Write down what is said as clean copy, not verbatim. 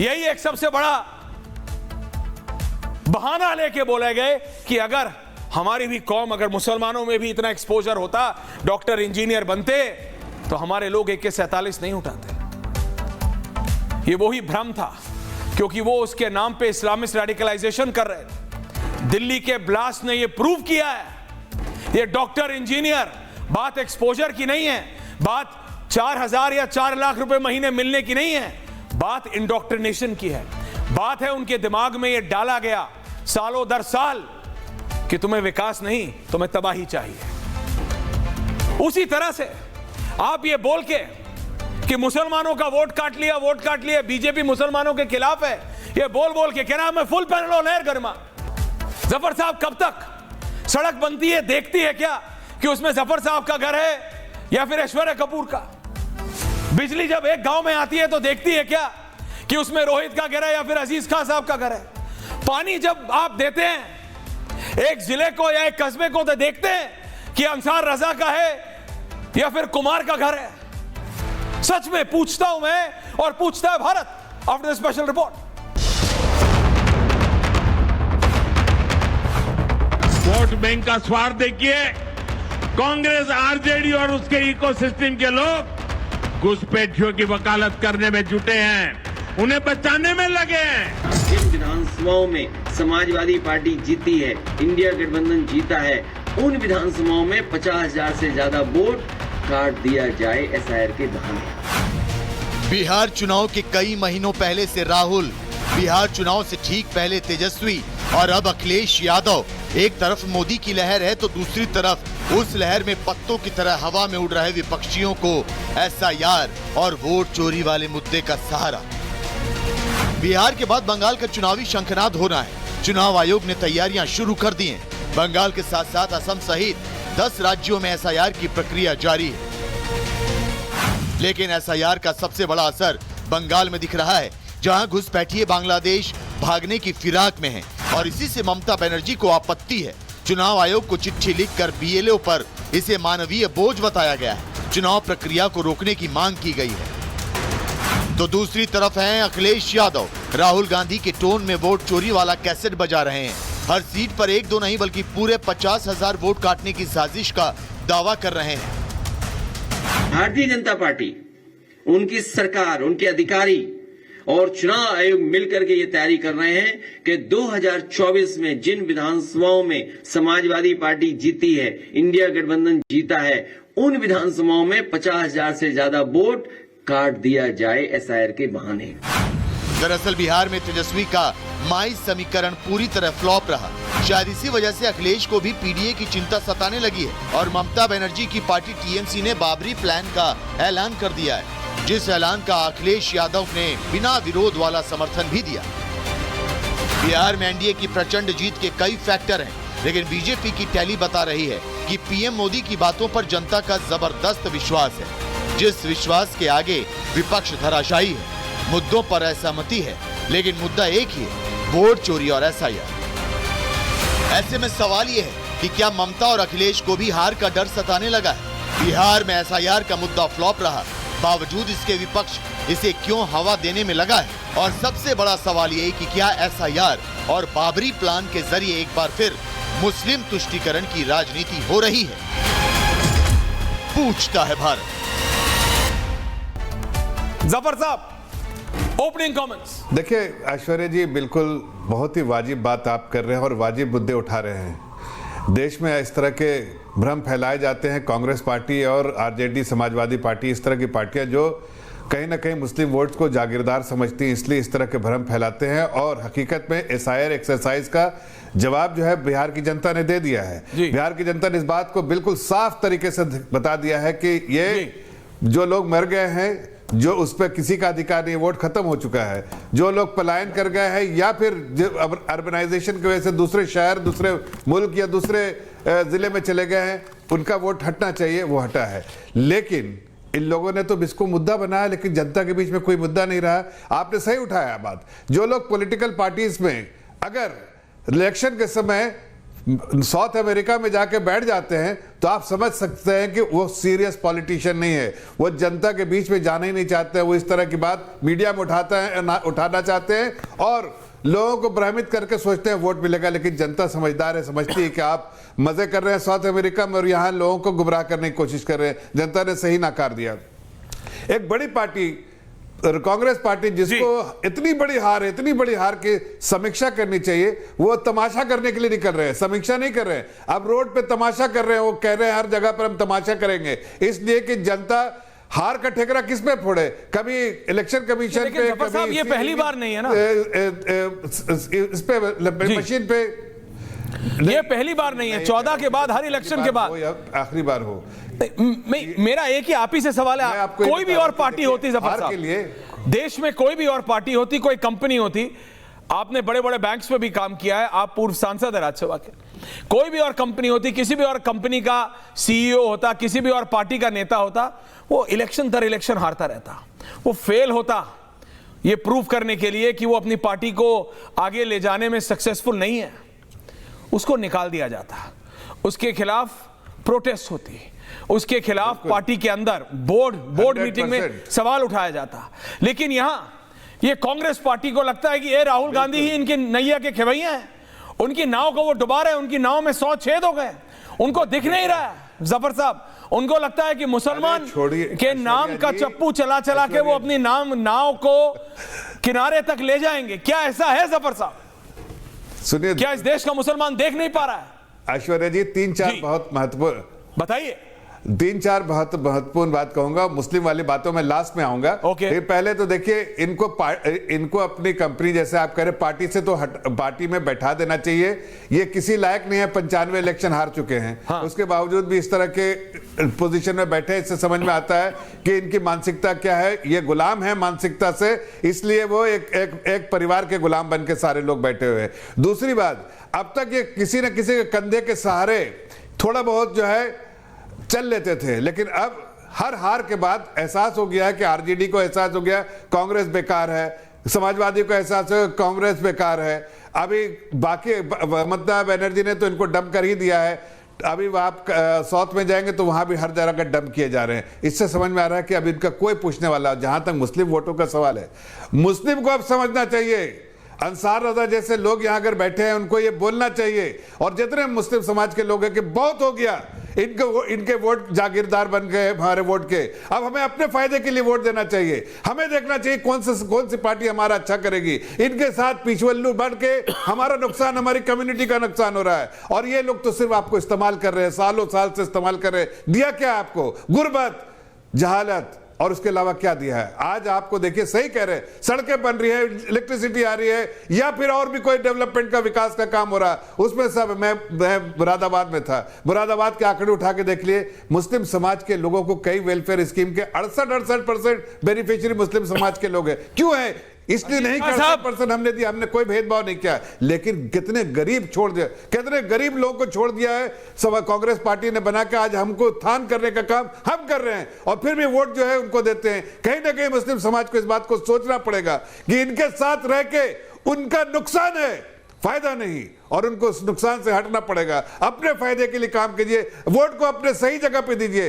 यही एक सबसे बड़ा बहाना लेके बोले गए कि अगर हमारी भी कौम, अगर मुसलमानों में भी इतना एक्सपोजर होता, डॉक्टर इंजीनियर बनते, तो हमारे लोग AK-47 नहीं उठाते। ये वही भ्रम था, क्योंकि वो उसके नाम पे इस्लामिस्ट रेडिकलाइजेशन कर रहे थे। दिल्ली के ब्लास्ट ने ये प्रूव किया है। ये डॉक्टर इंजीनियर बात एक्सपोजर की नहीं है, बात 4,000 या 4 लाख रुपए महीने मिलने की नहीं है, बात इंडोक्ट्रिनेशन की है। बात है उनके दिमाग में ये डाला गया सालों दर साल कि तुम्हें विकास नहीं, तुम्हें तबाही चाहिए। उसी तरह से आप ये बोल के कि मुसलमानों का वोट काट लिया, बीजेपी मुसलमानों के खिलाफ है, ये बोल के कहना मैं फुल पैनल ऑन एयर गरिमा। जफर साहब कब तक सड़क बनती है देखती है क्या कि उसमें जफर साहब का घर है या फिर ऐश्वर्या कपूर का? बिजली जब एक गांव में आती है तो देखती है क्या कि उसमें रोहित का घर है या फिर अजीज खान साहब का घर है? पानी जब आप देते हैं एक जिले को या एक कस्बे को तो देखते हैं कि अंसार रजा का है या फिर कुमार का घर है। सच में पूछता हूं मैं और पूछता है Bharat after the special report. Vote bank का स्वार्थ देखिए, कांग्रेस, आरजेडी और उसके इकोसिस्टम के लोग घुसपैठियों की वकालत करने में जुटे हैं, उन्हें बचाने में लगे हैं। जिन विधानसभाओं में समाजवादी पार्टी जीती है, इंडिया गठबंधन जीता है, उन विधानसभाओं में 50,000 से ज्यादा वोट काट दिया जाए SIR के बहाने। बिहार चुनाव के कई महीनों पहले से राहुल, बिहार चुनाव से ठीक पहले तेजस्वी और अब अखिलेश यादव। एक तरफ मोदी की लहर है तो दूसरी तरफ उस लहर में पत्तों की तरह हवा में उड़ रहे विपक्षियों को SIR और वोट चोरी वाले मुद्दे का सहारा। बिहार के बाद बंगाल का चुनावी शंखनाद होना है। चुनाव आयोग ने तैयारियां शुरू कर दी हैं। बंगाल के साथ साथ असम सहित 10 राज्यों में SIR की प्रक्रिया जारी है। लेकिन SIR का सबसे बड़ा असर बंगाल में दिख रहा है, जहां घुसपैठिए बांग्लादेश भागने की फिराक में हैं और इसी से ममता बनर्जी को आपत्ति है। चुनाव आयोग को चिट्ठी लिखकर BLO पर इसे मानवीय बोझ बताया गया है। चुनाव प्रक्रिया को रोकने की मांग की गई है। तो दूसरी तरफ हैं अखिलेश यादव, राहुल गांधी के टोन में वोट चोरी वाला कैसेट बजा रहे हैं। हर सीट पर 1-2 नहीं बल्कि पूरे 50,000 वोट काटने की साजिश का दावा कर रहे हैं। भारतीय जनता पार्टी, उनकी सरकार, उनके अधिकारी और चुनाव आयोग मिलकर के ये तैयारी कर रहे हैं कि 2024 में जिन विधानसभाओं में समाजवादी पार्टी जीती है, इंडिया गठबंधन जीता है, उन विधानसभाओं में 50,000 से ज्यादा वोट काट दिया जाए SIR के बहाने। दरअसल बिहार में तेजस्वी का माई समीकरण पूरी तरह फ्लॉप रहा। शायद इसी वजह से अखिलेश को भी PDA की चिंता सताने लगी है और ममता बनर्जी की पार्टी TMC ने बाबरी प्लान का ऐलान कर दिया है, जिस ऐलान का अखिलेश यादव ने बिना विरोध वाला समर्थन भी दिया। बिहार में NDA की प्रचंड जीत के कई फैक्टर हैं, लेकिन बीजेपी की टैली बता रही है कि PM मोदी की बातों पर जनता का जबरदस्त विश्वास है, जिस विश्वास के आगे विपक्ष धराशायी है। मुद्दों पर असहमति है, लेकिन मुद्दा एक ही है, वोट चोरी और SIR। ऐसे में सवाल ये है कि क्या ममता और अखिलेश को भी हार का डर सताने लगा है? बिहार में SIR का मुद्दा फ्लॉप रहा, बावजूद इसके विपक्ष इसे क्यों हवा देने में लगा है? और सबसे बड़ा सवाल ये कि क्या SIR और बाबरी प्लान के जरिए एक बार फिर मुस्लिम तुष्टीकरण की राजनीति हो रही है? पूछता है भारत। जफर साहब, ओपनिंग कमेंट्स। देखिए ऐश्वर्या जी, बिल्कुल बहुत ही वाजिब बात आप कर रहे हैं और वाजिब मुद्दे उठा रहे हैं। देश में इस तरह के भ्रम फैलाए जाते हैं। कांग्रेस पार्टी और RJD समाजवादी पार्टी, इस तरह की पार्टियां जो कहीं ना कहीं मुस्लिम वोट्स को जागीरदार समझती हैं, इसलिए इस तरह के भ्रम फैलाते हैं। और हकीकत में SIR एक्सरसाइज का जवाब जो है बिहार की जनता ने दे दिया है। बिहार की जनता ने इस बात को बिल्कुल साफ तरीके से बता दिया है कि ये जो लोग मर गए हैं, जो उस पर किसी का अधिकार नहीं, वोट खत्म हो चुका है। जो लोग पलायन कर गए हैं या फिर अर्बनाइजेशन की वजह से दूसरे शहर, दूसरे मुल्क या दूसरे जिले में चले गए हैं, उनका वोट हटना चाहिए, वो हटा है। लेकिन इन लोगों ने तो इसको मुद्दा बनाया, लेकिन जनता के बीच में कोई मुद्दा नहीं रहा। आपने सही उठाया बात। जो लोग पॉलिटिकल पार्टीज में अगर इलेक्शन के समय साउथ अमेरिका में जाके बैठ जाते हैं तो आप समझ सकते हैं कि वो सीरियस पॉलिटिशियन नहीं है, वो जनता के बीच में जाना ही नहीं चाहते हैं। वो इस तरह की बात मीडिया में उठाना चाहते हैं और लोगों को भ्रमित करके सोचते हैं वोट मिलेगा, लेकिन जनता समझदार है, समझती है कि आप मजे कर रहे हैं साउथ अमेरिका में और यहाँ लोगों को गुमराह करने की कोशिश कर रहे हैं। जनता ने सही नकार दिया। एक बड़ी पार्टी कांग्रेस पार्टी जिसको इतनी बड़ी हार की समीक्षा करनी चाहिए, वो तमाशा करने के लिए निकल रहे हैं, समीक्षा नहीं कर रहे हैं। अब रोड पे तमाशा कर रहे हैं, वो कह रहे हैं हर जगह पर हम तमाशा करेंगे, इसलिए कि जनता हार का ठेकरा किस पे फोड़े, कभी इलेक्शन कमीशन पे, कभी ये पहली बार नहीं है ना इस पे मशीन पे, ये पहली बार नहीं है। 14 के बाद, हर इलेक्शन के बाद, आखिरी बार हो। मेरा एक ही आप ही से सवाल है, कोई भी और पार्टी होती जफर साहब, देश में कोई भी और पार्टी होती, कोई कंपनी होती, आपने बड़े बड़े बैंक्स पे भी काम किया है, आप पूर्व सांसद है राज्यसभा के, कोई भी और कंपनी होती, किसी भी और कंपनी का सीईओ होता, किसी भी और पार्टी का नेता होता, वो इलेक्शन दर इलेक्शन हारता रहता, वो फेल होता ये प्रूव करने के लिए कि वो अपनी पार्टी को आगे ले जाने में सक्सेसफुल नहीं है, उसको निकाल दिया जाता, उसके खिलाफ प्रोटेस्ट होती, उसके खिलाफ पार्टी के अंदर बोर्ड मीटिंग में सवाल उठाया जाता। लेकिन यहां ये कांग्रेस पार्टी को लगता है कि ये राहुल गांधी ही इनके नैया के खेवैया हैं, उनकी नाव को वो डुबा रहे हैं, उनकी नाव में 100 छेद हो गए, उनको दिख नहीं रहा है जफर साहब। उनको लगता है कि मुसलमान के नाम का चप्पू चला चला के वो अपनी नाव को किनारे तक ले जाएंगे। क्या ऐसा है जफर साहब? सुनिए, क्या इस देश का मुसलमान देख नहीं पा रहा है? ऐश्वर्या जी, 3-4 बहुत महत्वपूर्ण बताइए। 3-4 बहुत महत्वपूर्ण बात कहूंगा, मुस्लिम वाली बातों में लास्ट में आऊंगा। पहले तो देखिए, इनको अपनी कंपनी, जैसे आप कह रहे पार्टी से तो पार्टी में बैठा देना चाहिए। ये किसी लायक नहीं है, 95 इलेक्शन हार चुके हैं। हाँ। उसके बावजूद भी इस तरह के पोजीशन में बैठे, इससे समझ में आता है कि इनकी मानसिकता क्या है। ये गुलाम है मानसिकता से, इसलिए वो एक परिवार के गुलाम बन के सारे लोग बैठे हुए हैं। दूसरी बात, अब तक ये किसी न किसी के कंधे के सहारे थोड़ा बहुत जो है चल लेते थे, लेकिन अब हर हार के बाद एहसास हो गया है कि आरजेडी को एहसास हो गया कांग्रेस बेकार है, समाजवादी को एहसास हो कांग्रेस बेकार है। अभी बाकी ममता बनर्जी ने तो इनको डंप कर ही दिया है। अभी आप साउथ में जाएंगे तो वहां भी हर जगह डंप किए जा रहे हैं। इससे समझ में आ रहा है कि अब इनका कोई पूछने वाला, जहां तक मुस्लिम वोटों का सवाल है, मुस्लिम को अब समझना चाहिए। अंसार रजा जैसे लोग यहां अगर बैठे हैं, उनको ये बोलना चाहिए, और जितने मुस्लिम समाज के लोग हैं कि बहुत हो गया, इनके वोट जागीरदार बन गए हमारे वोट के, अब हमें अपने फायदे के लिए वोट देना चाहिए। हमें देखना चाहिए कौन सी पार्टी हमारा अच्छा करेगी। इनके साथ पिछवल्लू बढ़ के हमारा नुकसान, हमारी कम्युनिटी का नुकसान हो रहा है, और ये लोग तो सिर्फ आपको इस्तेमाल कर रहे हैं, सालों साल से इस्तेमाल कर रहे हैं। दिया क्या आपको? गुर्बत, जहालत, और उसके अलावा क्या दिया है? आज आपको देखिए, सही कह रहे हैं, सड़कें बन रही है, इलेक्ट्रिसिटी आ रही है, या फिर और भी कोई डेवलपमेंट का विकास का काम हो रहा है, उसमें सब मैं मुरादाबाद में था, मुरादाबाद के आंकड़े उठा के देख लिए, मुस्लिम समाज के लोगों को कई वेलफेयर स्कीम के 68% बेनिफिशियरी मुस्लिम समाज के लोग हैं। क्यों है? इसलिए नहीं कि 68% हमने दिया, हमने कोई भेदभाव नहीं किया, लेकिन कितने गरीब छोड़ दिया, कितने गरीब लोगों को छोड़ दिया है कांग्रेस पार्टी ने बना के। आज हमको उत्थान करने का काम हम कर रहे हैं, और फिर भी वोट जो है उनको देते हैं। कहीं ना कहीं मुस्लिम समाज को इस बात को सोचना पड़ेगा कि इनके साथ रह के उनका नुकसान है, फायदा नहीं, और उनको उस नुकसान से हटना पड़ेगा। अपने फायदे के लिए काम कीजिए, वोट को अपने सही जगह पे दीजिए।